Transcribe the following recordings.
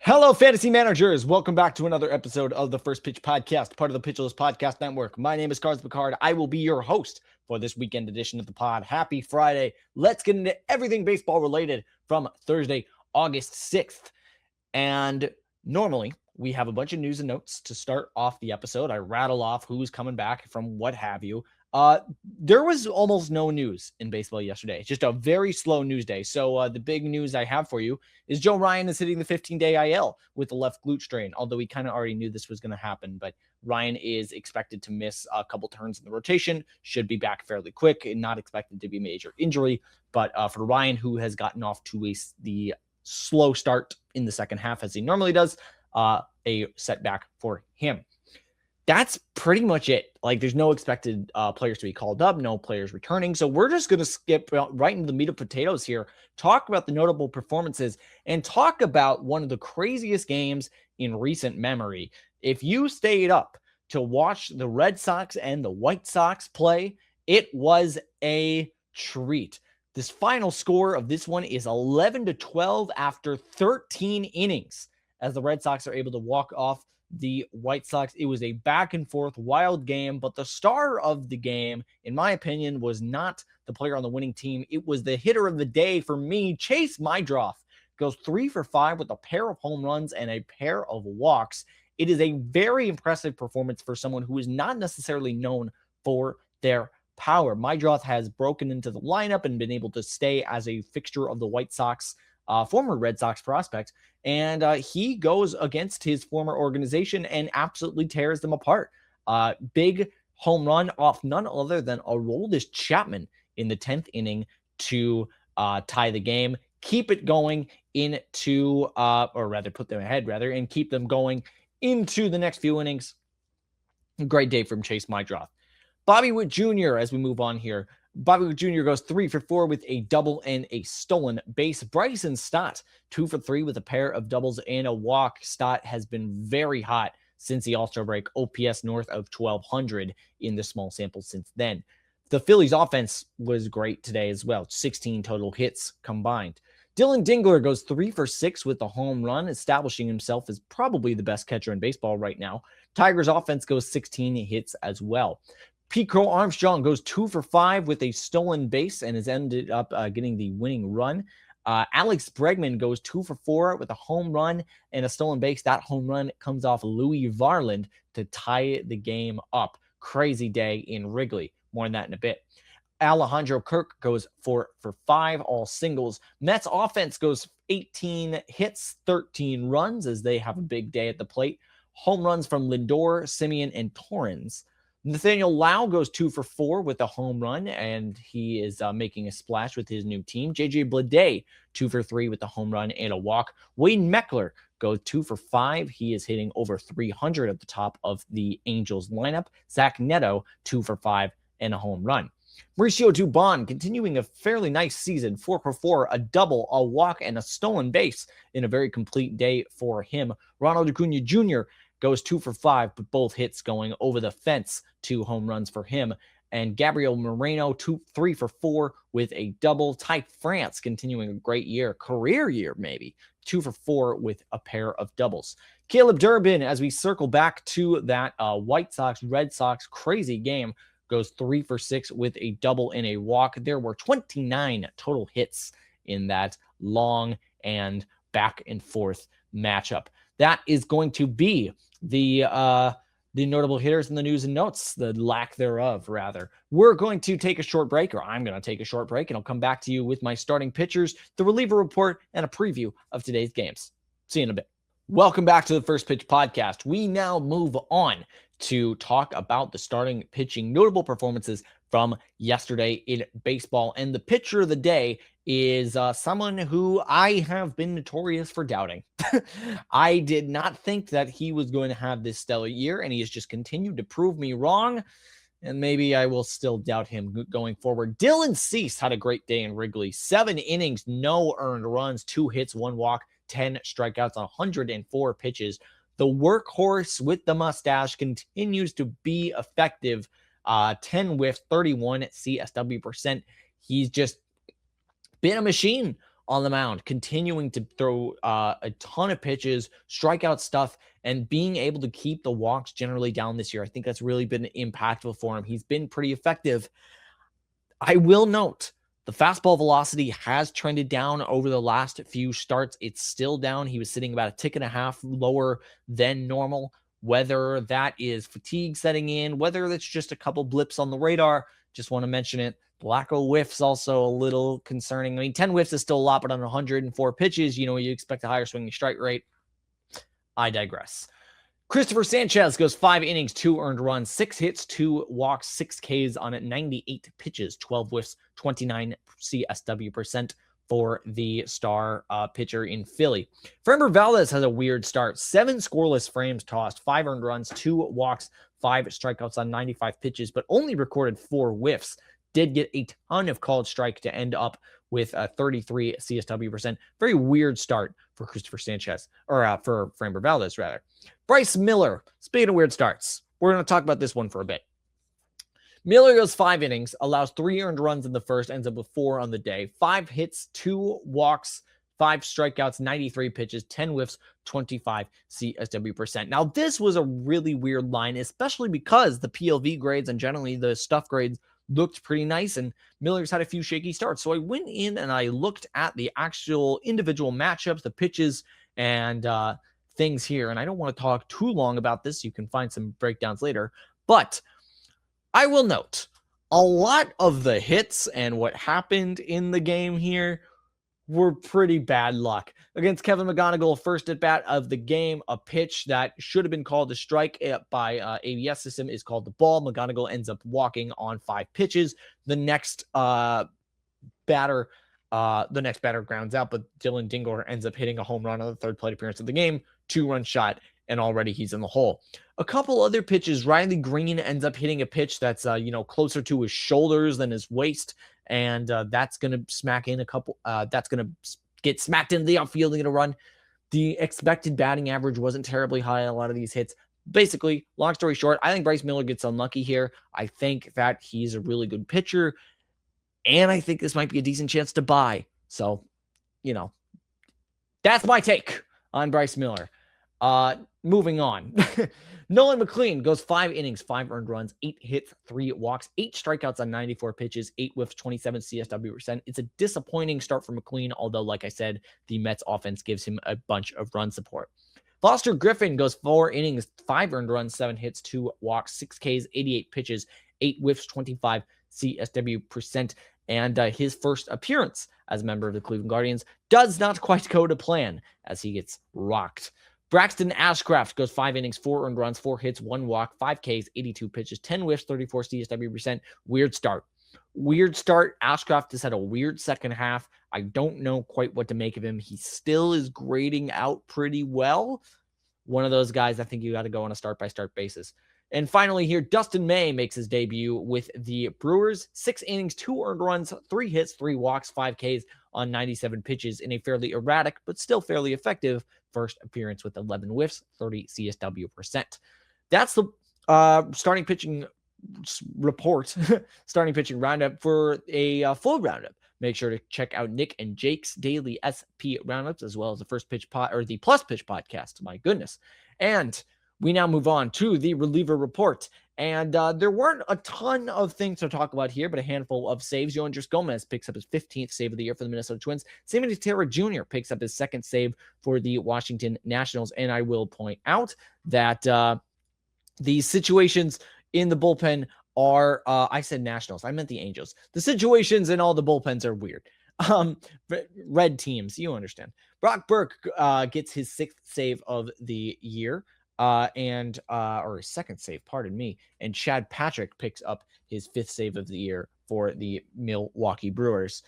Hello, fantasy managers. Welcome back to another episode of the First Pitch Podcast, part of the Pitcherless Podcast Network. My name is Carlos Picard. I will be your host for this weekend edition of the pod. Happy Friday. Let's get into everything baseball related from Thursday, August 6th. And normally we have a bunch of news and notes to start off the episode. I rattle off who's coming back from what have you. There was almost no news in baseball yesterday. Just a very slow news day. So the big news I have for you is Joe Ryan is hitting the 15-day IL with the left glute strain, although we kind of already knew this was going to happen. But Ryan is expected to miss a couple turns in the rotation, should be back fairly quick, and not expected to be a major injury. But for Ryan, who has gotten off to the slow start in the second half as he normally does, a setback for him. That's pretty much it. Like, there's no expected players to be called up, no players returning. So we're just going to skip right into the meat of potatoes here, talk about the notable performances, and talk about one of the craziest games in recent memory. If you stayed up to watch the Red Sox and the White Sox play, it was a treat. This final score of this one is 11-12 after 13 innings, as the Red Sox are able to walk off the White Sox. It was a back and forth wild game, but the star of the game, in my opinion, was not the player on the winning team. It was the hitter of the day for me. Chase Meidroth goes 3 for 5 with a pair of home runs and a pair of walks. It is a very impressive performance for someone who is not necessarily known for their power. Meidroth has broken into the lineup and been able to stay as a fixture of the White Sox, former Red Sox prospect, and he goes against his former organization and absolutely tears them apart. Big home run off none other than Aroldis Chapman in the 10th inning to tie the game, keep it going into, or rather put them ahead, and keep them going into the next few innings. Great day from Chase Meidroth. Bobby Witt Jr., as we move on here, Bobby Witt Jr. goes 3 for 4 with a double and a stolen base. Bryson Stott, 2 for 3 with a pair of doubles and a walk. Stott has been very hot since the All-Star break, OPS north of 1,200 in the small sample since then. The Phillies offense was great today as well, 16 total hits combined. Dylan Dingler goes 3 for 6 with a home run, establishing himself as probably the best catcher in baseball right now. Tigers offense goes 16 hits as well. Pete Crow Armstrong goes 2 for 5 with a stolen base and has ended up getting the winning run. Alex Bregman goes 2 for 4 with a home run and a stolen base. That home run comes off Louis Varland to tie the game up. Crazy day in Wrigley. More on that in a bit. Alejandro Kirk goes 4 for 5, all singles. Mets offense goes 18 hits, 13 runs as they have a big day at the plate. Home runs from Lindor, Simeon, and Torrens. Nathaniel Lau goes 2 for 4 with a home run, and he is making a splash with his new team. J.J. Bleday, 2 for 3 with a home run and a walk. Wayne Meckler goes 2 for 5. He is hitting over 300 at the top of the Angels lineup. Zach Neto, 2 for 5 and a home run. Mauricio Dubon continuing a fairly nice season, 4 for 4, a double, a walk, and a stolen base in a very complete day for him. Ronald Acuna Jr. goes 2 for 5, but both hits going over the fence, 2 home runs for him. And Gabriel Moreno, 3 for 4 with a double. Ty France continuing a great year, career year maybe, 2 for 4 with a pair of doubles. Caleb Durbin, as we circle back to that White Sox, Red Sox crazy game, goes 3 for 6 with a double and a walk. There were 29 total hits in that long and back and forth matchup. That is going to be the notable hitters in the news and notes, the lack thereof, rather. We're going to take a short break, or I'm going to take a short break, and I'll come back to you with my starting pitchers, the reliever report, and a preview of today's games. See you in a bit. Welcome back to the First Pitch Podcast. We now move on to talk about the starting pitching notable performances from yesterday in baseball. And the pitcher of the day is someone who I have been notorious for doubting. I did not think that he was going to have this stellar year, and he has just continued to prove me wrong. And maybe I will still doubt him going forward. Dylan Cease had a great day in Wrigley. 7 innings, no earned runs, 2 hits, 1 walk, 10 strikeouts on 104 pitches. The workhorse with the mustache continues to be effective. 10 whiffs, 31 CSW%. He's just been a machine on the mound, continuing to throw a ton of pitches, strikeout stuff, and being able to keep the walks generally down this year. I think that's really been impactful for him. He's been pretty effective. I will note the fastball velocity has trended down over the last few starts. It's still down. He was sitting about a tick and a half lower than normal. Whether that is fatigue setting in, whether that's just a couple blips on the radar, just want to mention it. The lack of whiffs also a little concerning. I mean, 10 whiffs is still a lot, but on 104 pitches, you expect a higher swinging strike rate. I digress. Christopher Sanchez goes 5 innings, 2 earned runs, 6 hits, 2 walks, 6 Ks on 98 pitches, 12 whiffs, 29 CSW percent for the star pitcher in Philly. Framber Valdez has a weird start. 7 scoreless frames tossed, 5 earned runs, 2 walks, 5 strikeouts on 95 pitches, but only recorded 4 whiffs. Did get a ton of called strike to end up with 33 CSW percent. Very weird start for Christopher Sanchez, or for Framber Valdez, rather. Bryce Miller, speaking of weird starts, we're going to talk about this one for a bit. Miller goes 5 innings, allows 3 earned runs in the first, ends up with 4 on the day, 5 hits, 2 walks, 5 strikeouts, 93 pitches, 10 whiffs, 25 CSW percent. Now, this was a really weird line, especially because the PLV grades and generally the stuff grades looked pretty nice, and Miller's had a few shaky starts. So I went in and I looked at the actual individual matchups, the pitches, and things here. And I don't want to talk too long about this. You can find some breakdowns later. But I will note a lot of the hits and what happened in the game here were pretty bad luck. Against Kevin McGonigal, first at bat of the game, a pitch that should have been called a strike by ABS system is called the ball. McGonigal ends up walking on 5 pitches. The next batter grounds out, but Dylan Dingler ends up hitting a home run on the 3rd plate appearance of the game, 2-run shot, and already he's in the hole. A couple other pitches, Riley Green ends up hitting a pitch that's closer to his shoulders than his waist, and that's going to smack in a couple. That's going to get smacked into the outfield and get a run. The expected batting average wasn't terribly high on a lot of these hits. Basically, long story short, I think Bryce Miller gets unlucky here. I think that he's a really good pitcher, and I think this might be a decent chance to buy. So, that's my take on Bryce Miller. Moving on. Nolan McLean goes 5 innings, 5 earned runs, 8 hits, 3 walks, 8 strikeouts on 94 pitches, 8 whiffs, 27 CSW percent. It's a disappointing start for McLean, although, like I said, the Mets offense gives him a bunch of run support. Foster Griffin goes 4 innings, 5 earned runs, 7 hits, 2 walks, 6 Ks, 88 pitches, 8 whiffs, 25 CSW percent. And his first appearance as a member of the Cleveland Guardians does not quite go to plan as he gets rocked. Braxton Ashcraft goes 5 innings, 4 earned runs, 4 hits, 1 walk, 5 Ks, 82 pitches, 10 whiffs, 34 CSW percent. Weird start. Ashcraft has had a weird second half. I don't know quite what to make of him. He still is grading out pretty well. One of those guys I think you got to go on a start-by-start basis. And finally here, Dustin May makes his debut with the Brewers. 6 innings, 2 earned runs, 3 hits, 3 walks, 5 Ks on 97 pitches in a fairly erratic but still fairly effective first appearance with 11 whiffs, 30 CSW percent. That's the starting pitching report, starting pitching roundup. For a full roundup, make sure to check out Nick and Jake's daily SP roundups, as well as the first pitch the plus pitch podcast. My goodness. And we now move on to the reliever report. And there weren't a ton of things to talk about here, but a handful of saves. Yoendris Gomez picks up his 15th save of the year for the Minnesota Twins. Sammy Terra Jr. picks up his 2nd save for the Washington Nationals. And I will point out that the situations in the bullpen are, I said Nationals, I meant the Angels. The situations in all the bullpens are weird. Red teams, you understand. Brock Burke gets his 6th save of the year. Or his 2nd save, pardon me. And Chad Patrick picks up his 5th save of the year for the Milwaukee Brewers.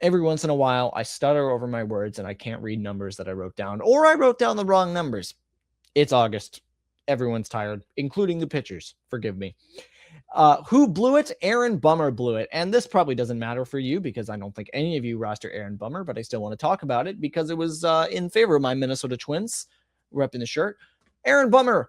Every once in a while, I stutter over my words and I can't read numbers that I wrote down, or I wrote down the wrong numbers. It's August. Everyone's tired, including the pitchers. Forgive me. Who blew it? Aaron Bummer blew it. And this probably doesn't matter for you because I don't think any of you roster Aaron Bummer, but I still want to talk about it because it was in favor of my Minnesota Twins repping the shirt. Aaron Bummer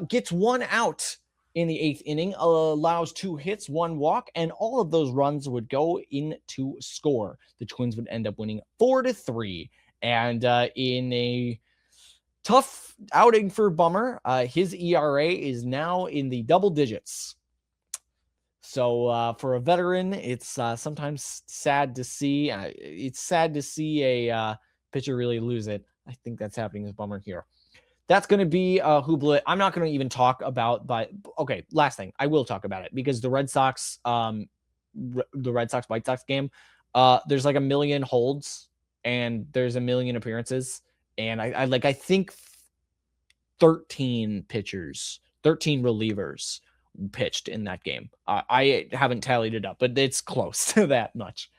gets 1 out in the 8th inning, allows 2 hits, 1 walk, and all of those runs would go into score. The Twins would end up winning 4-3. And in a tough outing for Bummer, his ERA is now in the double digits. So for a veteran, it's sometimes sad to see. It's sad to see a pitcher really lose it. I think that's happening with Bummer here. That's going to be Hublet. I'm not going to even talk about, but okay, last thing. I will talk about it because the Red Sox, White Sox game, there's like a million holds and there's a million appearances. And I think 13 pitchers, 13 relievers pitched in that game. I haven't tallied it up, but it's close to that much.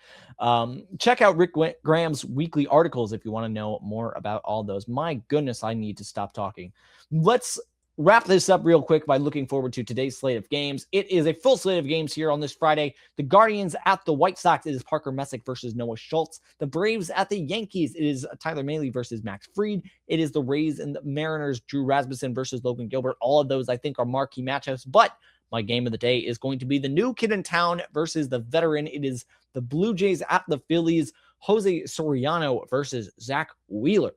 Check out Rick Graham's weekly articles if you want to know more about all those. My goodness, I need to stop talking. Let's wrap this up real quick by looking forward to today's slate of games. It is a full slate of games here on this Friday. The Guardians at the White Sox. It is Parker Messick versus Noah Schultz. The Braves at the Yankees. It is Tyler Mahle versus Max Fried. It is the Rays and the Mariners. Drew Rasmussen versus Logan Gilbert. All of those, I think, are marquee matchups, but my game of the day is going to be the new kid in town versus the veteran. It is the Blue Jays at the Phillies. Jose Soriano versus Zach Wheeler.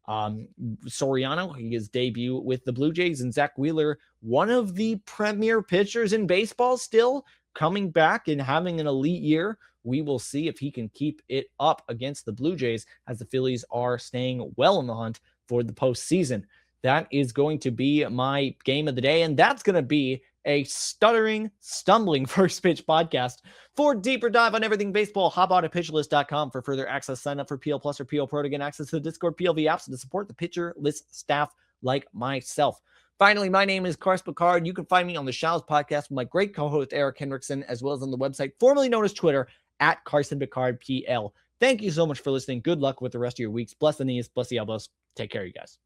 Soriano, his debut with the Blue Jays, and Zach Wheeler, one of the premier pitchers in baseball, still coming back and having an elite year. We will see if he can keep it up against the Blue Jays as the Phillies are staying well in the hunt for the postseason. That is going to be my game of the day, and that's going to be a stumbling first pitch podcast. For deeper dive on everything baseball, hop on to pitcherlist.com for further access. Sign up for PL Plus or PL Pro to get access to the Discord PLV apps and to support the Pitcher List staff like myself. Finally, my name is Carson Picard. You can find me on the Shallows podcast with my great co-host Eric Hendrickson, as well as on the website formerly known as Twitter at Carson Picard PL. Thank you so much for listening. Good luck with the rest of your weeks. Bless the knees, bless the elbows. Take care, you guys.